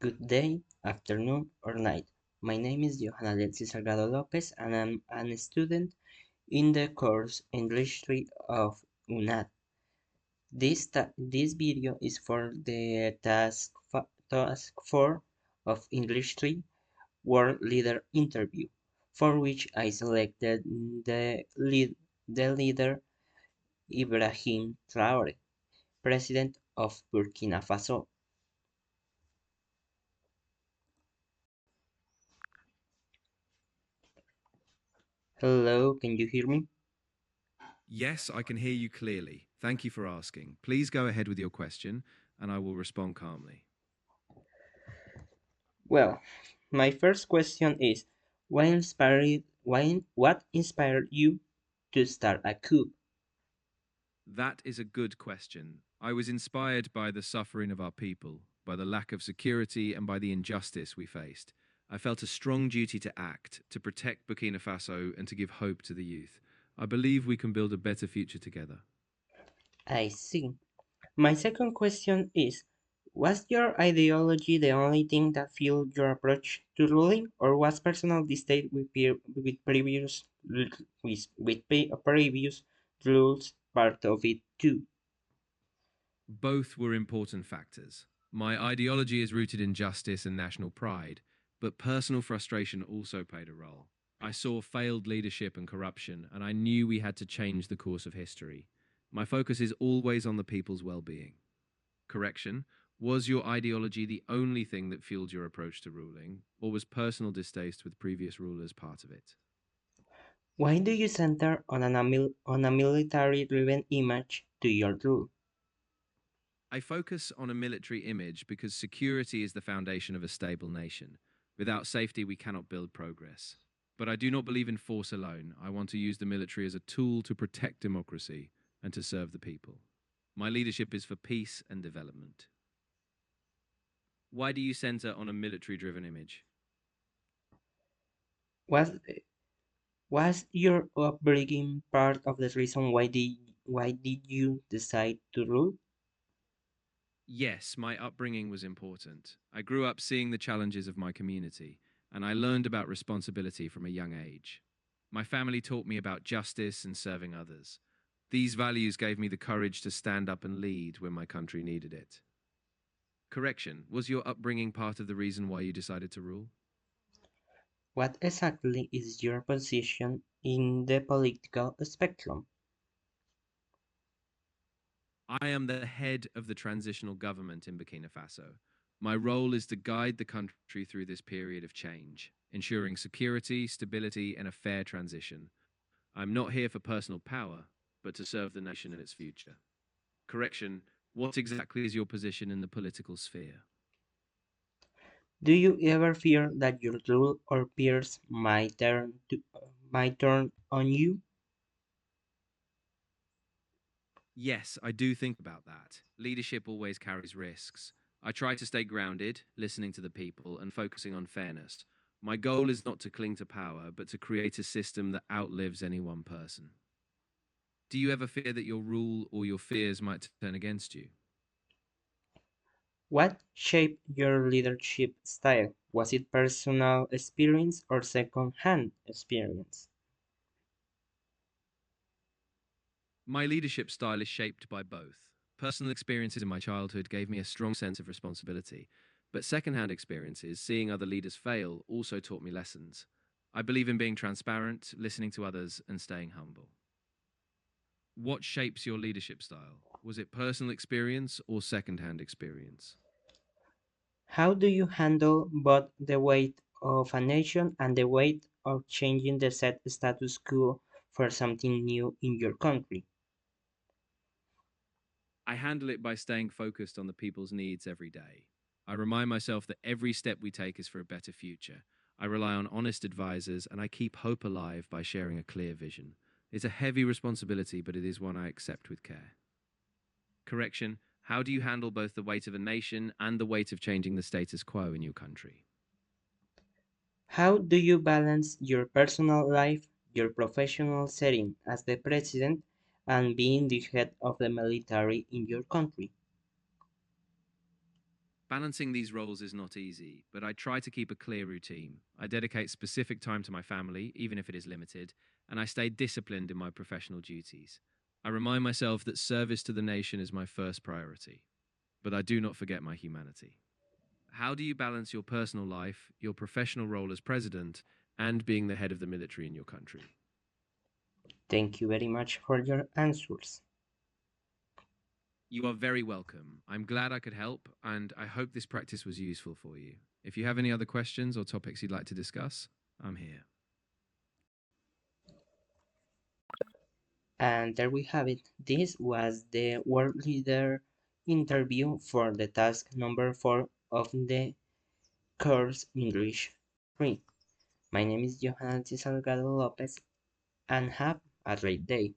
Good day, afternoon, or night. My name is Johan Alexis Salgado Lopez, and I'm a student in the course English 3 of UNAD. This video is for the task 4 of English 3 World Leader Interview, for which I selected the leader Ibrahim Traore, President of Burkina Faso. Hello, can you hear me? Yes, I can hear you clearly. Thank you for asking. Please go ahead with your question, and I will respond calmly. Well, my first question is what inspired you to start a coup? That is a good question. I was inspired by the suffering of our people, by the lack of security, and by the injustice we faced. I felt a strong duty to act, to protect Burkina Faso, and to give hope to the youth. I believe we can build a better future together. I see. My second question is was your ideology the only thing that fueled your approach to ruling, or was personal distaste with previous rules part of it too? Both were important factors. My ideology is rooted in justice and national pride, but personal frustration also played a role. I saw failed leadership and corruption, and I knew we had to change the course of history. My focus is always on the people's well being. Correction, was your ideology the only thing that fueled your approach to ruling, or was personal distaste with previous rulers part of it? Why do you center on a military-driven image to your rule? I focus on a military image because security is the foundation of a stable nation. Without safety, we cannot build progress. But I do not believe in force alone. I want to use the military as a tool to protect democracy and to serve the people. My leadership is for peace and development. Why do you center on a military driven image? Was Was your upbringing part of the reason why did you decide to rule? Yes, my upbringing was important. I grew up seeing the challenges of my community, and I learned about responsibility from a young age. My family taught me about justice and serving others. These values gave me the courage to stand up and lead when my country needed it. Correction, was your upbringing part of the reason why you decided to rule? What exactly is your position in the political spectrum? I am the head of the transitional government in Burkina Faso. My role is to guide the country through this period of change, ensuring security, stability, and a fair transition. I'm not here for personal power, but to serve the nation and its future. Correction, what exactly is your position in the political sphere? Do you ever fear that your rule or peers might turn on you? Yes, I do think about that. Leadership always carries risks. I try to stay grounded, listening to the people, and focusing on fairness. My goal is not to cling to power, but to create a system that outlives any one person. Do you ever fear that your rule or your fears might turn against you? What shaped your leadership style? Was it personal experience or second-hand experience? My leadership style is shaped by both. Personal experiences in my childhood gave me a strong sense of responsibility, but secondhand experiences, seeing other leaders fail, also taught me lessons. I believe in being transparent, listening to others, and staying humble. What shapes your leadership style? Was it personal experience or secondhand experience? How do you handle both the weight of a nation and the weight of changing the set status quo for something new in your country? I handle it by staying focused on the people's needs every day. I remind myself that every step we take is for a better future. I rely on honest advisors and I keep hope alive by sharing a clear vision. It's a heavy responsibility, but it is one I accept with care. Correction, how do you handle both the weight of a nation and the weight of changing the status quo in your country? How do you balance your personal life, your professional setting as the president, and being the head of the military in your country? Balancing these roles is not easy, but I try to keep a clear routine. I dedicate specific time to my family, even if it is limited, and I stay disciplined in my professional duties. I remind myself that service to the nation is my first priority, but I do not forget my humanity. How do you balance your personal life, your professional role as president, and being the head of the military in your country? Thank you very much for your answers. You are very welcome. I'm glad I could help, and I hope this practice was useful for you. If you have any other questions or topics you'd like to discuss, I'm here. And there we have it. This was the world leader interview for the task number 4 of the course English 3. My name is Johanna Salgado Lopez, and have a great day.